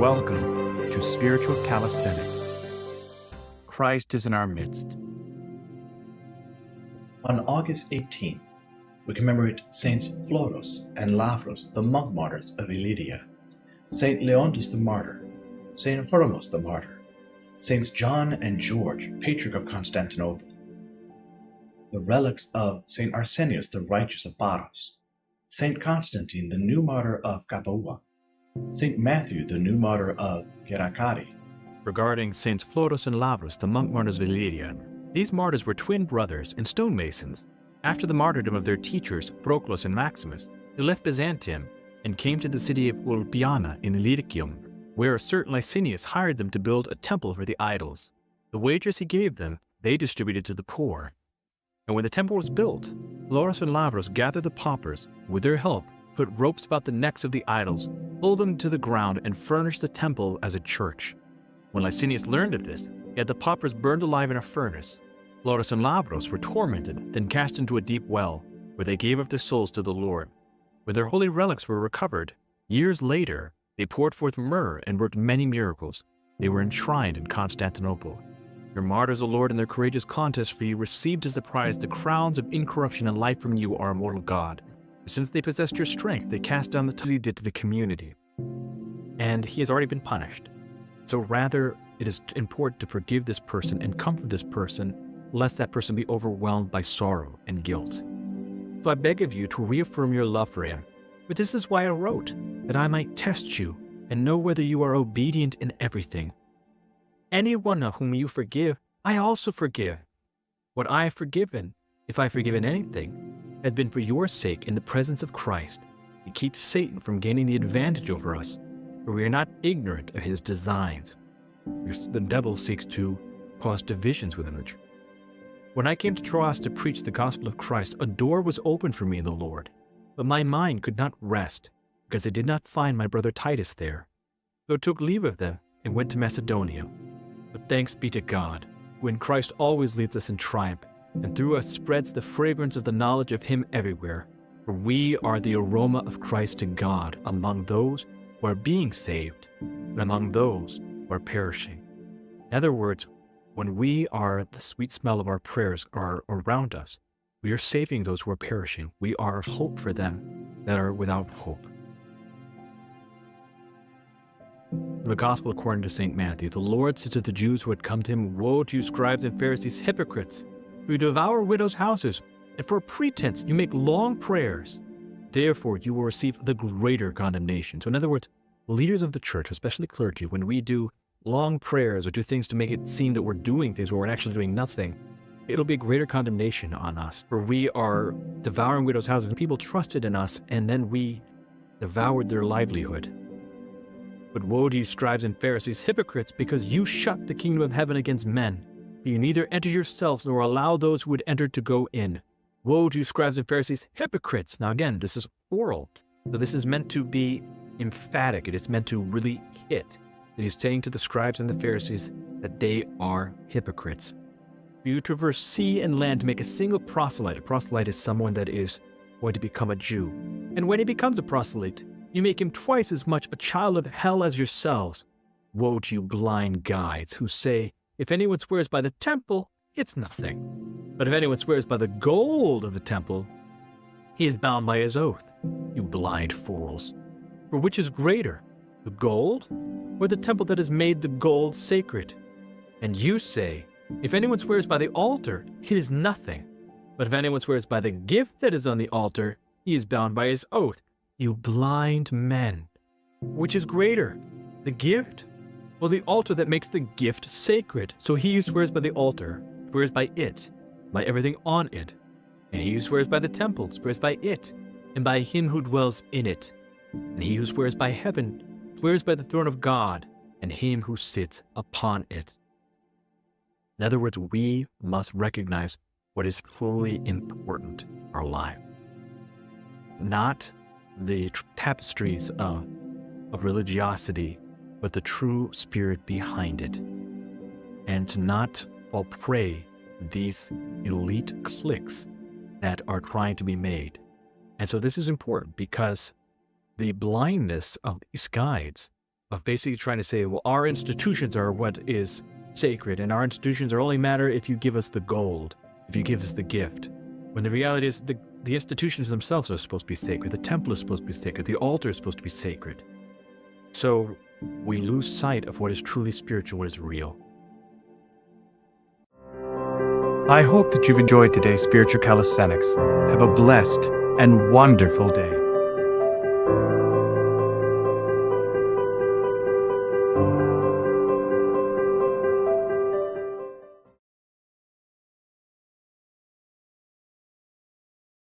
Welcome to Spiritual Calisthenics. Christ is in our midst. On August 18th, we commemorate Saints Floros and Lauros, the Monk-martyrs of Illyria, Saint Leontus the Martyr, Saint Hermos the Martyr, Saints John and George, Patriarch of Constantinople, the relics of Saint Arsenius the Righteous of Paros, Saint Constantine the new martyr of Capua, Saint Matthew the new martyr of Heracari. Regarding Saints Floros and Lauros, the monk-martyrs of Illyria, these martyrs were twin brothers and stonemasons. After the martyrdom of their teachers, Proclus and Maximus, they left Byzantium and came to the city of Ulpiana in Illyricum, where a certain Licinius hired them to build a temple for the idols. The wages he gave them, they distributed to the poor. And when the temple was built, Lauros and Lauros gathered the paupers, with their help, put ropes about the necks of the idols, pulled them to the ground, and furnished the temple as a church. When Licinius learned of this, he had the paupers burned alive in a furnace. Lauros and Lauros were tormented, then cast into a deep well, where they gave up their souls to the Lord. When their holy relics were recovered, years later, they poured forth myrrh and worked many miracles. They were enshrined in Constantinople. Your martyrs, O Lord, in their courageous contest for you, received as the prize the crowns of incorruption and life from you, our immortal God. Since they possessed your strength, they cast down the he did to the community. And he has already been punished. So rather, it is important to forgive this person and comfort this person, lest that person be overwhelmed by sorrow and guilt. So I beg of you to reaffirm your love for him. But this is why I wrote, that I might test you and know whether you are obedient in everything. Anyone whom you forgive, I also forgive. What I have forgiven, if I have forgiven anything, has been for your sake in the presence of Christ, to keep Satan from gaining the advantage over us, for we are not ignorant of his designs. The devil seeks to cause divisions within the church. When I came to Troas to preach the gospel of Christ, a door was opened for me in the Lord, but my mind could not rest, because I did not find my brother Titus there. So I took leave of them and went to Macedonia. But thanks be to God, who in Christ always leads us in triumph, and through us spreads the fragrance of the knowledge of him everywhere. For we are the aroma of Christ to God among those who are being saved, and among those who are perishing. In other words, when we are the sweet smell of our prayers are around us, we are saving those who are perishing. We are hope for them that are without hope. The Gospel according to St. Matthew, the Lord said to the Jews who had come to him, "Woe to you, scribes and Pharisees, hypocrites! For you devour widows' houses, and for a pretense you make long prayers. Therefore you will receive the greater condemnation." So in other words, leaders of the church, especially clergy, when we do long prayers or do things to make it seem that we're doing things where we're actually doing nothing, it'll be a greater condemnation on us. For we are devouring widows' houses, and people trusted in us, and then we devoured their livelihood. But woe to you, scribes and Pharisees, hypocrites, because you shut the kingdom of heaven against men. You neither enter yourselves nor allow those who would enter to go in. Woe to you, scribes and Pharisees, hypocrites. Now again, this is oral. So this is meant to be emphatic. It is meant to really hit. That he's saying to the scribes and the Pharisees that they are hypocrites. For you traverse sea and land to make a single proselyte. A proselyte is someone that is going to become a Jew. And when he becomes a proselyte, you make him twice as much a child of hell as yourselves. Woe to you, blind guides, who say, if anyone swears by the temple, it's nothing. But if anyone swears by the gold of the temple, he is bound by his oath. You blind fools. For which is greater, the gold or the temple that has made the gold sacred? And you say, if anyone swears by the altar, it is nothing. But if anyone swears by the gift that is on the altar, he is bound by his oath. You blind men. Which is greater, the gift or the altar that makes the gift sacred? So he who swears by the altar swears by it, by everything on it. And he who swears by the temple swears by it, and by him who dwells in it. And he who swears by heaven swears by the throne of God, and him who sits upon it. In other words, we must recognize what is truly important in our life. Not the tapestries of religiosity, but the true spirit behind it. And to not fall prey to these elite cliques that are trying to be made. And so this is important because the blindness of these guides of basically trying to say, well, our institutions are what is sacred, and our institutions are only matter if you give us the gold, if you give us the gift. When the reality is the institutions themselves are supposed to be sacred. The temple is supposed to be sacred. The altar is supposed to be sacred. So we lose sight of what is truly spiritual, what is real. I hope that you've enjoyed today's Spiritual Calisthenics. Have a blessed and wonderful day.